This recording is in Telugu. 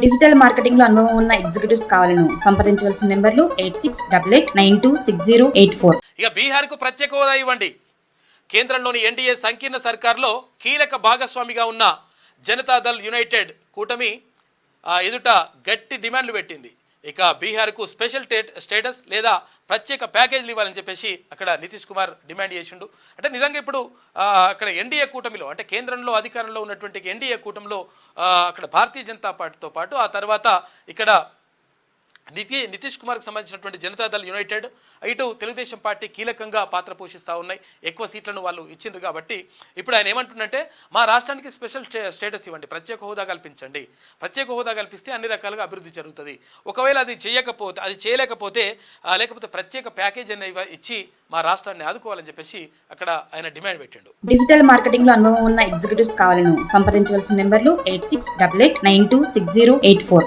డిజిటల్ మార్కెటింగ్ లో అనుభవం ఉన్న ఎగ్జిక్యూటివ్స్ కావాలను సంప్రదించవలసిన నెంబర్లు 8688926084. ఇక బీహార్ కు ప్రత్యేక హోదా ఇవ్వండి. కేంద్రంలోని ఎన్డీఏ సంకీర్ణ సర్కార్లో కీలక భాగస్వామిగా ఉన్న జనతాదళ్ యునైటెడ్ కూటమి ఎదుట గట్టి డిమాండ్లు పెట్టింది. ఇక బీహార్కు స్పెషల్ స్టేటస్ లేదా ప్రత్యేక ప్యాకేజీలు ఇవ్వాలని చెప్పేసి అక్కడ నితీష్ కుమార్ డిమాండ్ చేసిండు. అంటే నిజంగా ఇప్పుడు అక్కడ ఎన్డీఏ కూటమిలో అంటే కేంద్రంలో అధికారంలో ఉన్నటువంటి ఎన్డీఏ కూటమిలో అక్కడ భారతీయ జనతా పార్టీతో పాటు ఆ తర్వాత ఇక్కడ నితీష్ కుమార్కి సంబంధించినటువంటి జనతాదళ్ యునైటెడ్ ఇటు తెలుగుదేశం పార్టీ కీలకంగా పాత్ర పోషిస్తూ ఉన్నాయి. ఎక్కువ సీట్లను వాళ్ళు ఇచ్చిండ్రు కాబట్టి ఇప్పుడు ఆయన ఏమంటుందంటే మా రాష్ట్రానికి స్పెషల్ స్టేటస్ ఇవ్వండి, ప్రత్యేక హోదా కల్పించండి. ప్రత్యేక హోదా కల్పిస్తే అన్ని రకాలుగా అభివృద్ధి జరుగుతుంది. ఒకవేళ అది చేయలేకపోతే లేకపోతే ప్రత్యేక ప్యాకేజ్ అని ఇచ్చి మా రాష్ట్రాన్ని ఆదుకోవాలని చెప్పేసి అక్కడ ఆయన డిమాండ్ పెట్టిండు. డిజిటల్ మార్కెటింగ్ లో అనుభవం ఉన్న ఎగ్జిక్యూటివ్స్ కావాలను సంప్రదించవలసిన నెంబర్లు 8688926084.